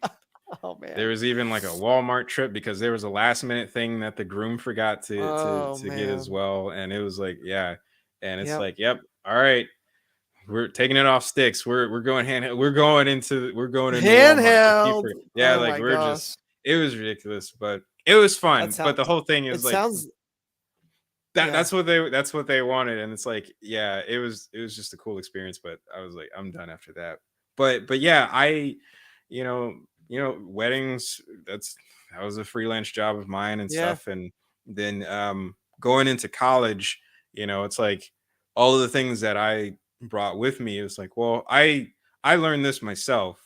Oh There man. was even like a Walmart trip, because there was a last minute thing that the groom forgot to Oh get as man. well. And it was like, yeah. And it's Yep. like, yep, all right, we're taking it off sticks. We're going we're going into Walmart to keep Handheld. her. Yeah, Oh like my we're gosh. just, it was ridiculous. But It was fun, That but the sounds. whole thing It is like sounds. that. Yeah. That's what they wanted, and it's like, yeah, it was just a cool experience. But I was like, I'm done after that. But yeah, you know, weddings. That was a freelance job of mine and Yeah. stuff, and then going into college, it's like all of the things that I brought with me. It was like, well, I learned this myself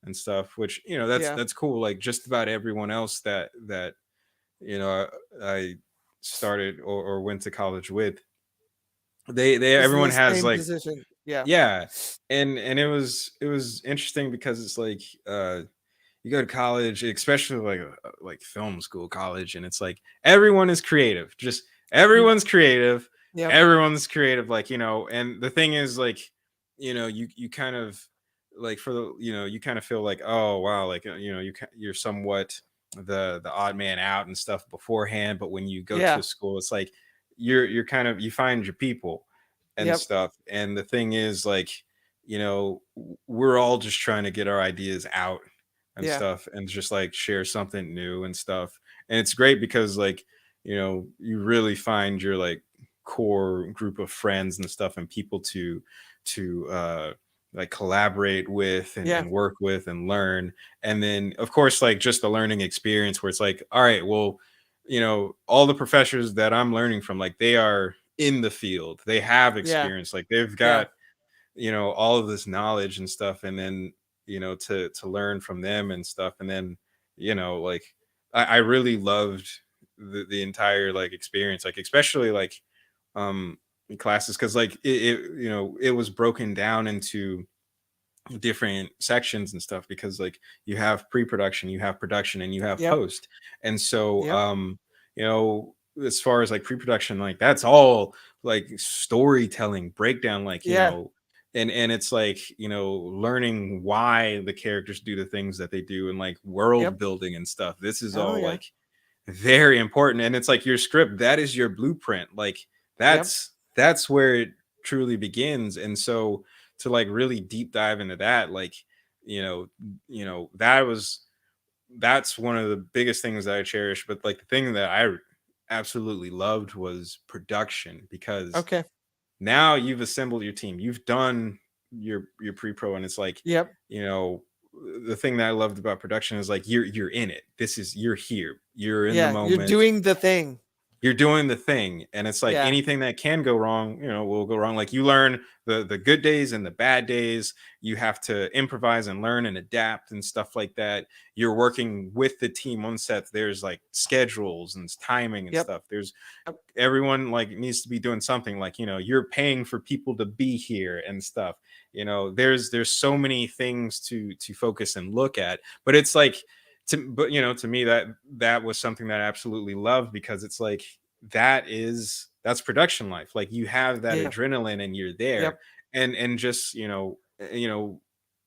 and stuff, which Yeah. that's cool. Like just about everyone else that I started or went to college with, they It's in everyone the has same like, position. Yeah. yeah, and it was interesting because it's like you go to college, especially like film school college, and it's like everyone is creative, just everyone's creative, Yep. everyone's creative, like and the thing is like you kind of like for the you kind of feel like, oh wow, like you're somewhat the odd man out and stuff beforehand, but when you go to Yeah. a school, it's like you're kind of, you find your people and Yep. stuff. And the thing is like we're all just trying to get our ideas out and Yeah. stuff and just like share something new and stuff. And it's great because like you really find your like core group of friends and stuff and people to like collaborate with Yeah. and work with and learn. And then of course like just the learning experience where it's like, all right, well, all the professors that I'm learning from, like they are in the field, they have Yeah. experience, like they've Yeah. got all of this knowledge and stuff. And then to learn from them and stuff. And then like I really loved the entire like experience, like especially like um classes, because like it was broken down into different sections and stuff, because like you have pre-production, you have production, and you have Yep. post. And so Yep. you know as far as like pre-production, like that's all like storytelling breakdown, like Yeah. and it's like learning why the characters do the things that they do, and like world Yep. building and stuff. This is Oh all yeah. like very important. And it's like your script, that is your blueprint, like Yep. that's where it truly begins. And so to like really deep dive into that, like you know that's one of the biggest things that I cherish. But like the thing that I absolutely loved was production, because Okay. now you've assembled your team, you've done your pre-pro, and it's like Yep. you know the thing that I loved about production is like you're in it. You're here, you're in the Yeah. You're moment, doing the thing. you're doing the thing. And it's like Yeah. anything that can go wrong will go wrong. Like you learn the good days and the bad days. You have to improvise and learn and adapt and stuff like that. You're working with the team on set, there's like schedules and timing and Yep. stuff. There's Yep. everyone like needs to be doing something, like you're paying for people to be here and stuff. There's so many things to focus and look at. But it's like to me, that was something that I absolutely loved, because it's like that's production life. Like you have that Yeah. adrenaline and you're there. Yep. And just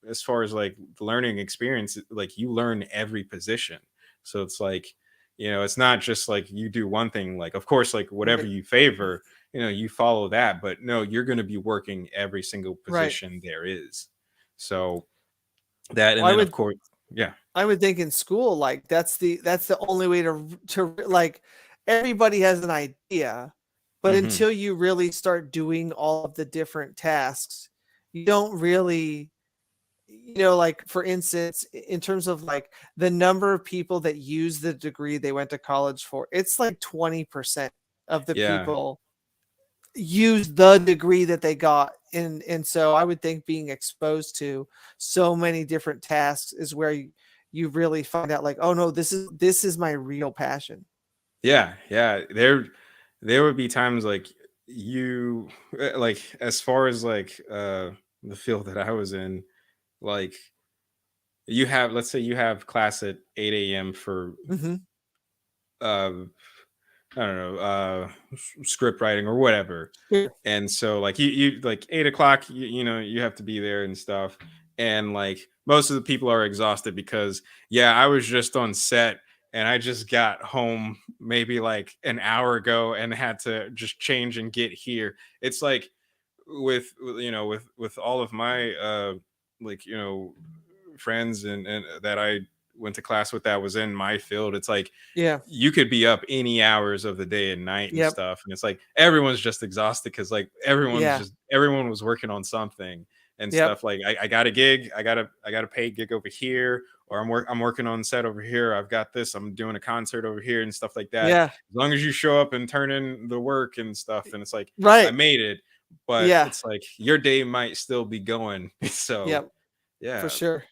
as far as like the learning experience, like you learn every position. So it's like it's not just like you do one thing, like of course like whatever Right. you favor, you follow that. But no, you're going to be working every single Right. position there is. So that, Well, and then of course, yeah. I would think in school, like that's the only way to like everybody has an idea, but Hmm. until you really start doing all of the different tasks, you don't really, like for instance, in terms of like the number of people that use the degree they went to college for, it's like 20% of the Yeah. people use the degree that they got. And so I would think being exposed to so many different tasks is where you really find out like, oh no, this is my real passion. Yeah, yeah. There would be times like you like as far as like the field that I was in, like you have, let's say you have class at 8 a.m. for Mm-hmm. uh I don't know, script writing or whatever. Sure. And so like you like 8 o'clock, you have to be there and stuff. And like most of the people are exhausted because yeah, I was just on set and I just got home maybe like an hour ago and had to just change and get here. It's like with all of my like friends and that I went to class with that was in my field, it's like Yeah. you could be up any hours of the day and night and Yep. stuff, and it's like everyone's just exhausted because like Yeah. everyone was working on something and Yep. stuff. Like I got a gig, I got a paid gig over here, or I'm working on set over here. I've got this, I'm doing a concert over here and stuff like that. Yeah. As long as you show up and turn in the work and stuff, and it's like I Right. made it, but Yeah. it's like your day might still be going. So Yep. yeah, For sure.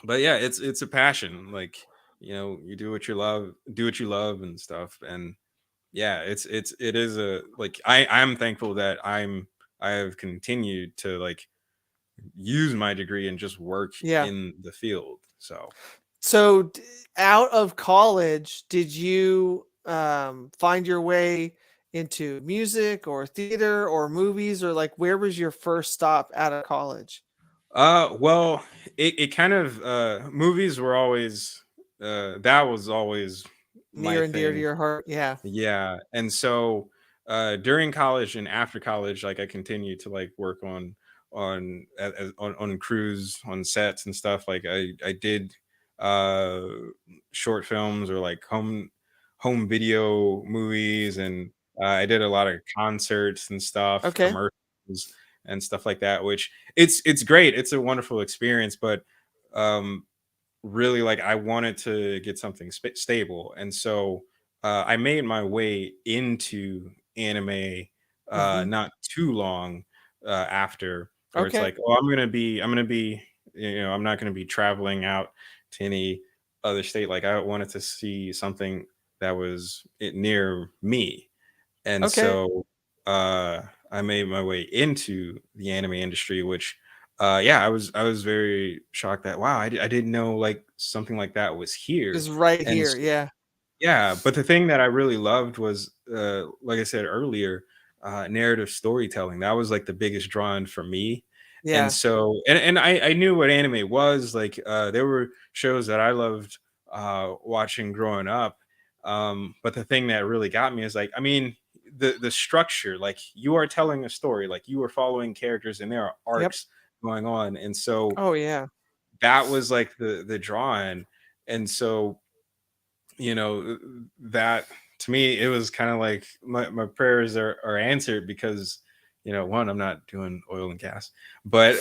but yeah, it's a passion. Like, you do what you love and stuff. And yeah, it is a like I'm thankful that I have continued to like use my degree and just work Yeah. in the field. So So out of college, did you find your way into music or theater or movies, or like where was your first stop out of college? well, it kind of movies were always that was always my Near and dear to thing. your heart. Yeah. Yeah, and so during college and after college, like I continued to like work on crews, on sets and stuff. Like I did uh short films or like home video movies, and I did a lot of concerts and stuff, Okay. commercials and stuff like that. Which it's great. It's a wonderful experience, but um really like I wanted to get something stable, and so I made my way into anime Hmm. not too long after, where it's Okay. like, oh, I'm gonna be I'm not gonna be traveling out to any other state. Like I wanted to see something that was near me, and Okay. so I made my way into the anime industry, which yeah, I was very shocked that wow, I didn't know like something like that was here. Is right And here. Yeah. yeah, but the thing that I really loved was, like I said earlier, narrative storytelling. That was like the biggest drawing for me. And Yeah. so, and I knew what anime was. Like, there were shows that I loved watching growing up. But the thing that really got me is like, I mean, the structure. Like, you are telling a story. Like, you are following characters, and there are Yep. arcs going on. And so Oh yeah. that was like the drawing. And so that to me it was kind of like my prayers are answered, because one, I'm not doing oil and gas, but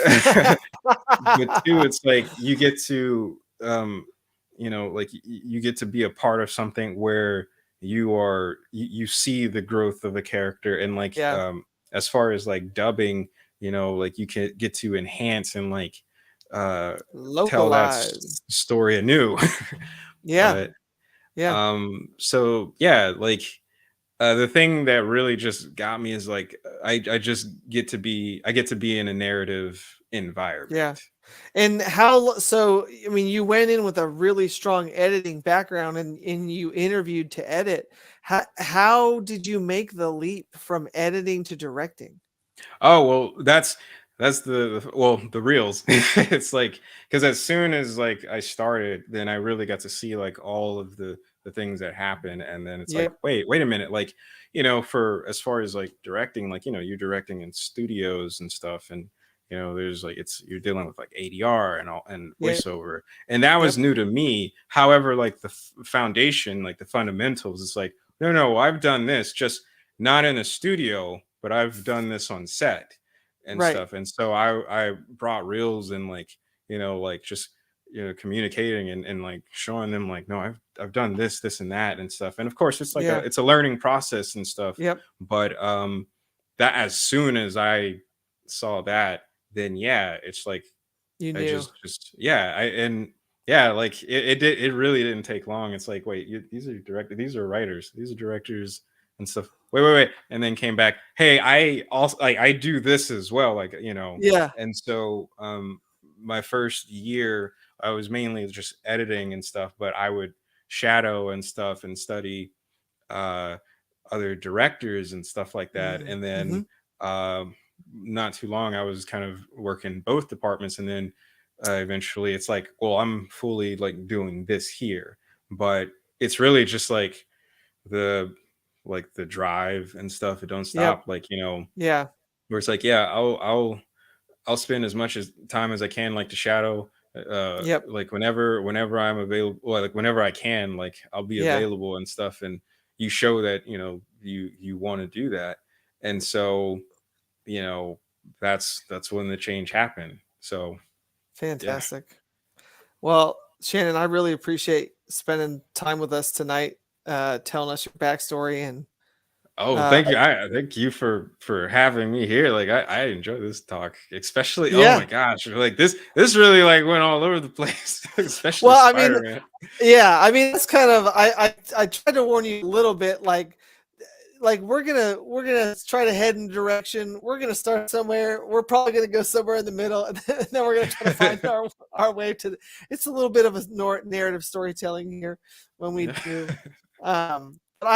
but two, it's like you get to like you get to be a part of something where you see the growth of a character, and like Yeah. as far as like dubbing, like you can get to enhance and like uh tell that Localized. story anew. Yeah. But Yeah. so yeah, like the thing that really just got me is like I get to be in a narrative Yeah. environment. And so I mean, you went in with a really strong editing background, and you interviewed to edit. How did you make the leap from editing to directing? Oh well, that's the reels. It's like, because as soon as like I started, then I really got to see like all of the things that happen, and then it's like, Yep. wait a minute, like for as far as like directing, like you're directing in studios and stuff, and there's like you're dealing with like ADR and all and Yeah. voiceover, and that Yep. was new to me. However, like the foundation, like the fundamentals, it's like no, I've done this, just not in a studio, but I've done this on set and Right. stuff. And so I brought reels and like, like just, communicating and like showing them like, no, I've done this and that and stuff. And of course it's like Yeah. it's a learning process and stuff. Yep. But that as soon as I saw that, then yeah, it's like You I knew. just yeah, and yeah, like it really didn't take long. It's like, wait, these are directors, these are writers, these are directors and stuff. Wait, and then came back. Hey, I also like I do this as well, like Yeah. and so my first year I was mainly just editing and stuff, but I would shadow and stuff and study uh other directors and stuff like that. And Mm-hmm. then not too long I was kind of working both departments, and then eventually it's like, well, I'm fully like doing this here. But it's really just like the the drive and stuff, it don't Yep. stop, like Yeah. where it's like, yeah, I'll spend as much as time as I can like to shadow Yep. Like whenever I'm available, or like whenever I can, like I'll be Yeah. available and stuff. And you show that, you want to do that. And so, that's when the change happened. So yeah. Fantastic. Well, Shannon, I really appreciate spending time with us tonight, telling us your backstory. And Oh, thank you. I thank you for having me here. Like I enjoy this talk, especially. Oh Yeah. my gosh, like this really like went all over the place, especially Well, I mean, Spider-Man. yeah, I mean, that's kind of, I tried to warn you a little bit, like we're gonna try to head in a direction. We're gonna start somewhere. We're probably gonna go somewhere in the middle, and then we're gonna try to find our way to. It's a little bit of a narrative storytelling here when we do. But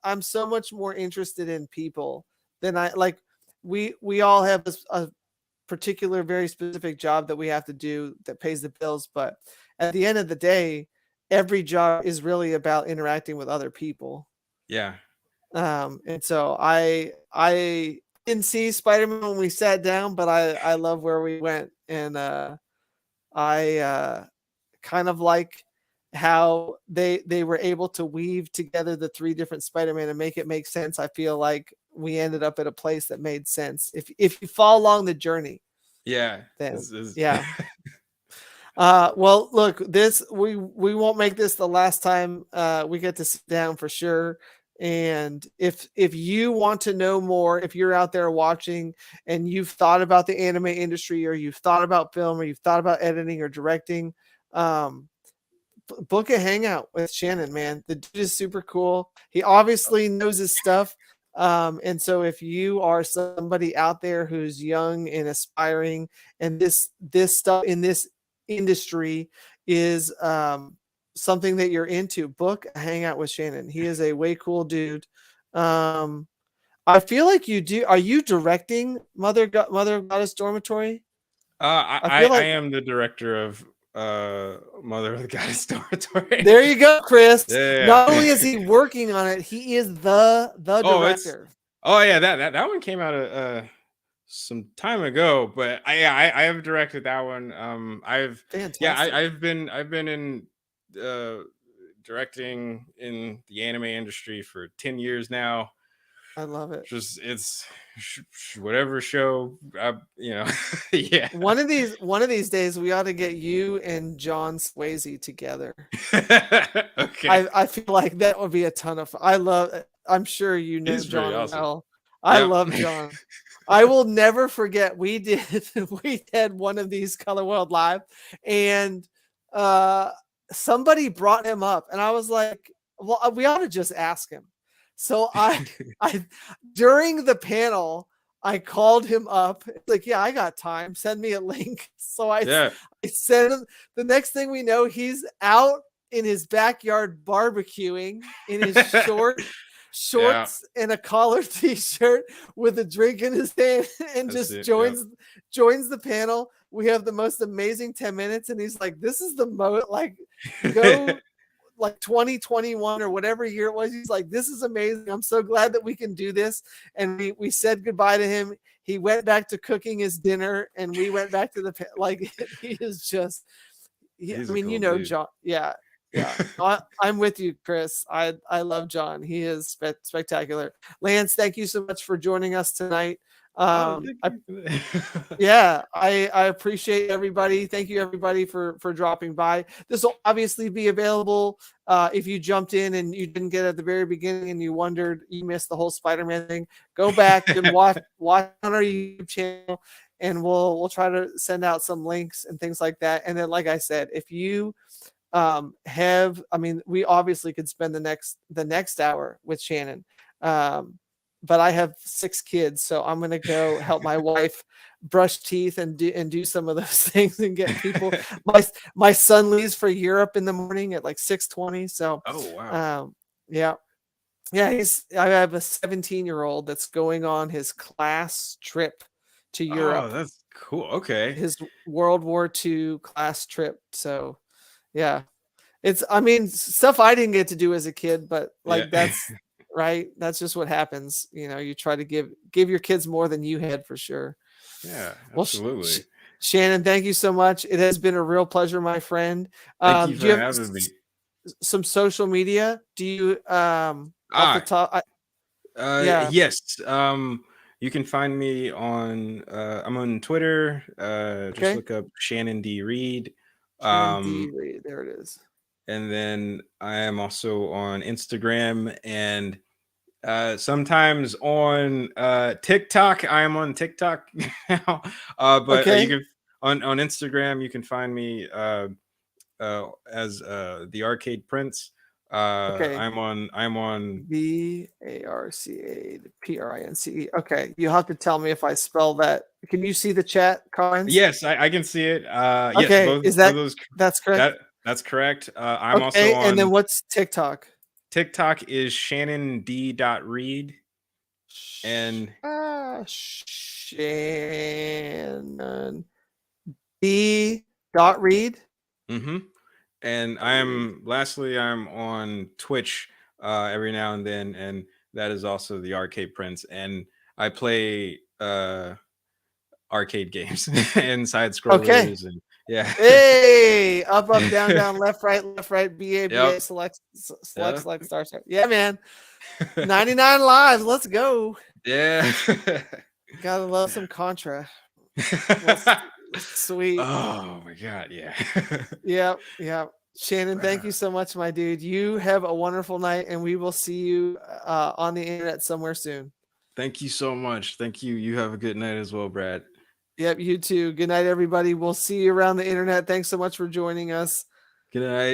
I'm so much more interested in people than I like. We all have a particular, very specific job that we have to do that pays the bills, but at the end of the day, every job is really about interacting with other people. Yeah. And so I didn't see Spider-Man when we sat down, but I love where we went. And I kind of like how they were able to weave together the 3 different Spider-Man and make it make sense. I feel like we ended up at a place that made sense. If you follow along the journey. Yeah. Then, yeah. Well, look, we won't make this the last time we get to sit down for sure. And if you want to know more, if you're out there watching and you've thought about the anime industry, or you've thought about film, or you've thought about editing or directing, book a hangout with Shannon, man. The dude is super cool. He obviously knows his stuff. And so if you are somebody out there who's young and aspiring, and this stuff in this industry is something that you're into, book a hangout with Shannon. He is a way cool dude. I feel like you do. Are you directing Mother Goddess Dormitory? I am the director of Mother of the Goddess Dormitory. There you go, Chris. Yeah. Not only is he working on it, he is the director. That one came out some time ago, but I have directed that one. I've been in directing in the anime industry for 10 years now. I love it. Just it's whatever show, yeah. One of these days we ought to get you and John Swayze together. Okay. I feel like that would be a ton of fun. I'm sure you know He's John awesome. well. I love John. I will never forget we had one of these Color World Live, and somebody brought him up, and I was like, well, we ought to just ask him. So I during the panel, I called him up. It's like, yeah, I got time. Send me a link. So I sent him. The next thing we know, he's out in his backyard barbecuing in his shorts and a collared t-shirt with a drink in his hand, and joins the panel. We have the most amazing 10 minutes, and he's like, this is the go like 2021 or whatever year it was. He's like, this is amazing. I'm so glad that we can do this. And we said goodbye to him. He went back to cooking his dinner, and we went back to he is just, dude. John. Yeah. I'm with you, Chris. I love John. He is spectacular. Lance, thank you so much for joining us tonight. I appreciate everybody. Thank you, everybody, for dropping by. This will obviously be available if you jumped in and you didn't get it at the very beginning and you wondered, you missed the whole Spider-Man thing. Go back and watch on our YouTube channel, and we'll try to send out some links and things like that. And then, like I said, if you we obviously could spend the next hour with Shannon, but I have 6 kids, so I'm gonna go help my wife brush teeth and do some of those things and get people. My son leaves for Europe in the morning at like 6:20. So I have a 17-year-old that's going on his class trip to Europe. Oh, that's cool. Okay, his World War II class trip. So yeah, it's stuff I didn't get to do as a kid, but that's right. That's just what happens. You try to give your kids more than you had, for sure. Yeah, absolutely. Shannon, thank you so much. It has been a real pleasure, my friend. Thank you Do for you have having me. some social media? Do you off the top? Yeah. Yes. You can find me on I'm on Twitter. Just Okay. look up Shannon D. Reed. Shannon D. Reed, there it is. And then I am also on Instagram and sometimes on TikTok. I am on TikTok now. But Okay. you can on Instagram you can find me as the Arcade Prince. Okay. I'm on VARCAPRINCE. Okay, you have to tell me if I spell that. Can you see the chat comments? Yes, I can see it. Yes, Okay, both is of those that's correct? that's correct. I'm also Okay, and then on what's TikTok? TikTok is Shannon D. Reed. And Shannon D. Reed. mm-hmm. And I'm on Twitch every now and then, and that is also the Arcade Prince. And I play arcade games and side scrollers and yeah. Hey, up, down, down, left, right, BA, Yep. select, Yeah. start, start. Yeah, man. 99 lives. Let's go. Yeah. Gotta love some Contra. Sweet. Oh my god, yeah. Yep. Shannon, thank you so much, my dude. You have a wonderful night, and we will see you on the internet somewhere soon. Thank you so much. Thank you. You have a good night as well, Brad. Yep, you too. Good night, everybody. We'll see you around the internet. Thanks so much for joining us. Good night.